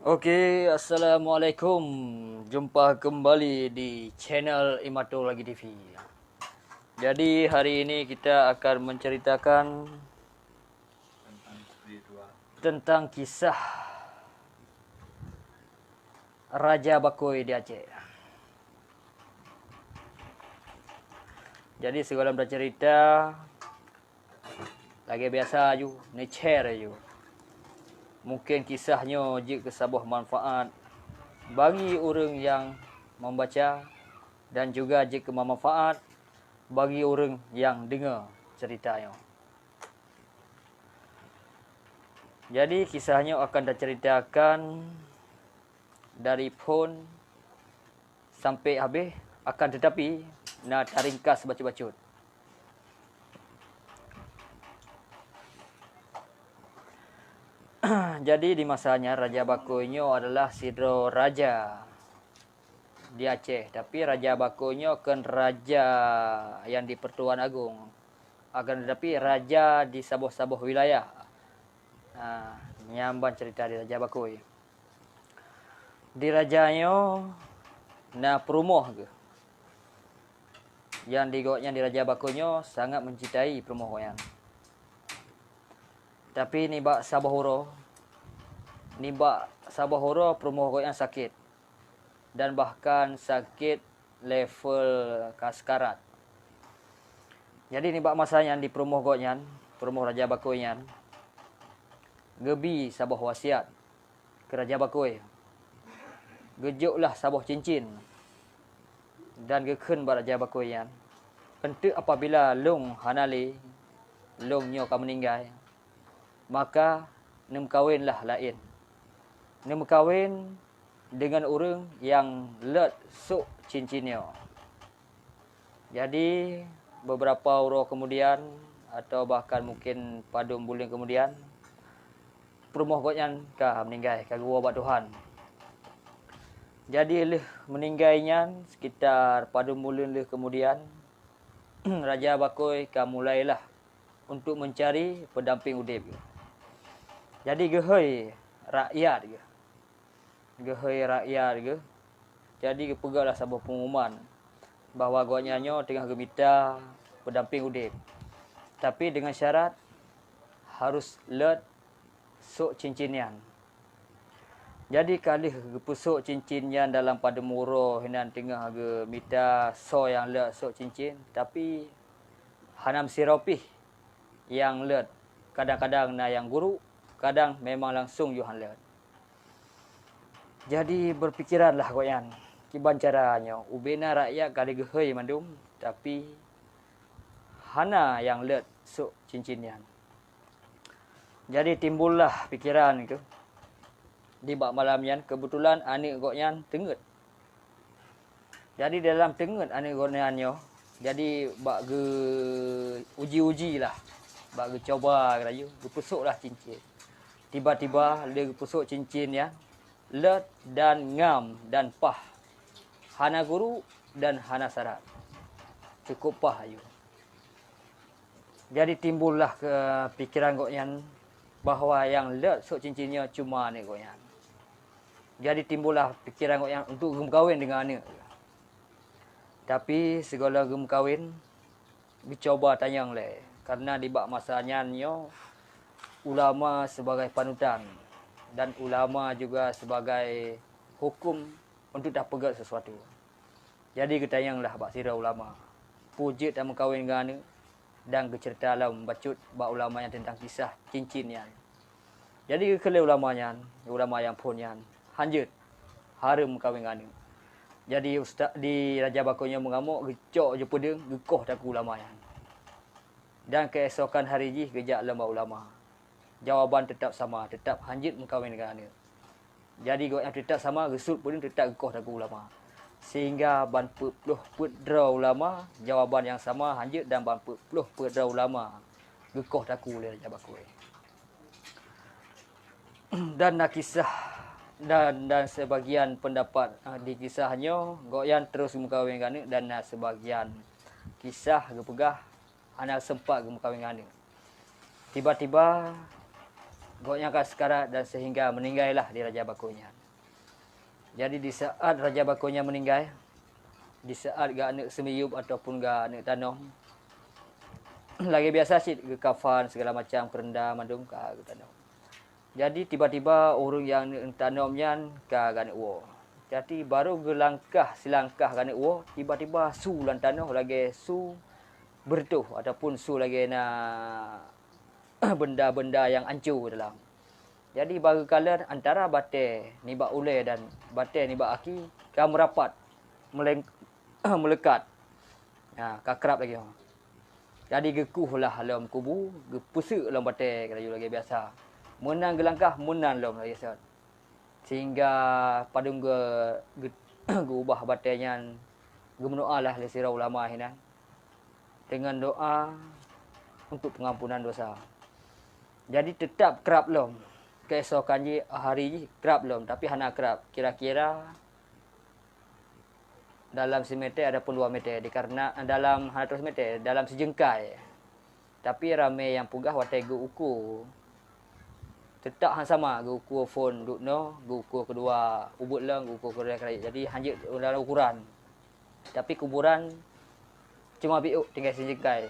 Oke, Assalamualaikum. Jumpa kembali di channel Imato Lagi TV. Jadi hari ini kita akan menceritakan tentang kisah Raja Bakoi di Aceh. Jadi segala bercerita lagi biasa aja, ni share aja. Mungkin kisahnya jika sebuah manfaat bagi orang yang membaca dan juga jika bermanfaat bagi orang yang dengar ceritanya. Jadi kisahnya akan diceritakan dari pun sampai habis, akan tetapi nak ringkas baca-baca. Jadi di masanya Raja Bakoinyo adalah sidro raja di Aceh. Tapi Raja Bakoinyo kan raja yang di Pertuan Agung. Akan tetapi raja di sabuh-sabuh wilayah. Nyamban cerita di Raja Bakoi. Di rajanyo na perumoh ke. Yang digotnya di Raja Bakoinyo sangat mencintai perumoh yang. Tapi ni bak Sabahuro. Ni bak Sabahuro perumoh yang sakit. Dan bahkan sakit level kaskarat. Jadi ni bak masanya di perumoh gotnya, perumoh Raja Bakoinyan. Gebi sabah wasiat ke Raja Bakoi. Gejuklah sabah cincin. Dan geken bak Raja Bakoinyan. Entuk apabila long hanali, longnyo ka meninggal. Maka nem kawinlah lain. Nem kawin dengan orang yang let sok cincinnya. Jadi beberapa orang kemudian atau bahkan mungkin padum bulan kemudian perumoh gotnya ka meninggal ka gua bak Tuhan. Jadi leh meninggalnya sekitar padum bulan leh kemudian Raja Bakoi ka mulailah untuk mencari pendamping udip. Jadi gehoi rakyat ke. Gehoi rakyat ke. Jadi pegahlah sebuah pengumuman bahawa gotnya tengah gemita pendamping udip. Tapi dengan syarat harus let sok cincinian. Jadi kali pusuk cincinian dalam pada muro hinan tengah gemita so yang let sok cincin, tapi hanam siropih yang let kadang-kadang na yang guru, kadang memang langsung Johan let. Jadi berpikiranlah goyan kiban caranya ubena rakyat kali gehoi mandum, tapi hana yang let sok cincinian. Jadi timbullah pikiran itu. Di bak malamnya kebetulan anik goknya tengut. Jadi dalam tengut anik goknya, jadi bak ge uji-uji lah. Bak ge coba rayu, gepusuklah cincin. Tiba-tiba dia gepusuk cincin ya. Let dan ngam dan pah. Hana guru dan hana syarat. Cukup pah ayu. Jadi timbullah ke pikiran goknya bahawa yang let sok cincinnya cuma anik goknya. Jadi timbullah pikiran goknya untuk gem kawin dengan anik. Tapi segala gem kawin dicoba tanyang le karena di bak masanya ulama sebagai panutan dan ulama juga sebagai hukum untuk dah pegat sesuatu. Jadi ketanyanglah bak sira ulama. Pujit dan mengkawin dengan anik dan bercerita lah membacut bak ulama yang tentang kisah cincin yang. Jadi kele ulamanya, ulama yang punyan hanjut harum kahwin dengan. Jadi ustaz di Raja Bakoinyo mengamuk gecok je pedeng gekoh tak ulama yang. Dan keesokan hari ji gejak lembah ulama. Jawaban tetap sama, tetap hanjut mengkahwin dengan. Jadi gok yang tetap sama gesut pedeng tetap gekoh tak ulama. Sehingga ban puluh pudra ulama jawaban yang sama hanjut dan ban puluh pudra ulama gekoh tak oleh Raja Bakoi. Dan nak kisah dan sebagian pendapat di kisahnya goyan terus mengkahwin dengan dan sebagian kisah gepegah anak sempat mengkahwin dengan. Tiba-tiba Goknya kan sekarang dan sehingga meninggallah di Raja Bakonya. Jadi di saat Raja Bakonya meninggal, di saat gak anak semiyup ataupun gak anak tanam, lagi biasa sih ke kafan segala macam kerenda mandung ke tanam. Jadi tiba-tiba orang yang tanamnya ke ganak wo. Jadi baru gelangkah selangkah ganak wo, tiba-tiba su lan tanah lagi su bertuh ataupun su lagi nak benda-benda yang hancur dalam. Jadi bagi kalian antara batai ni bak ulai dan batai ni bak aki kan merapat melekat. Ha, kakrab lagi. Jadi gekuhlah dalam kubu, gepusuk dalam batai kata lagi biasa. Menang gelangkah, menang dalam lagi biasa. Sehingga padung ge ubah batainya gemenualah le sira ulama hinan. Dengan doa untuk pengampunan dosa. Jadi tetap kerap lom. Keesokan hari kerap lom, tapi hana kerap. Kira-kira dalam semeter ada pun 2 meter karena dalam 100 meter dalam sejengkai. Tapi ramai yang pugah watai gu ukur. Tetap sama gu ukur phone dukno, gu ukur kedua ubut lang, gu ukur kedua kali. Jadi hanya dalam ukuran. Tapi kuburan cuma biuk tinggal sejengkai.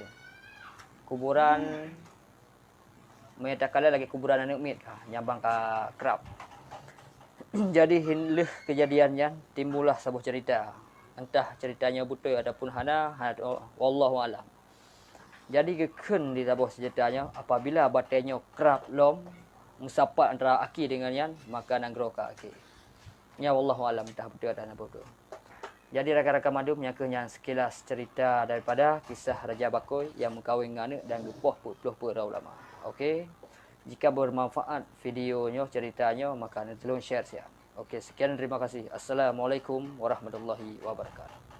Kuburan menyatakan lagi kuburan anak mit nyambang ke kerap. Jadi hinleh kejadiannya timbullah sebuah cerita. Entah ceritanya betul ataupun hana wallahu alam. Jadi keken di sebuah ceritanya apabila batainya kerap lom musapat antara aki dengan yan maka nanggro ka aki. Ya wallahu alam entah betul atau betul. Jadi rakan-rakan madu menyangkanya sekilas cerita daripada kisah Raja Bakoi yang mengkawin dengan anak dan gepoh puluh para ulama. Okey. Jika bermanfaat videonya, ceritanya, maka tolong share ya. Okey, sekian terima kasih. Assalamualaikum warahmatullahi wabarakatuh.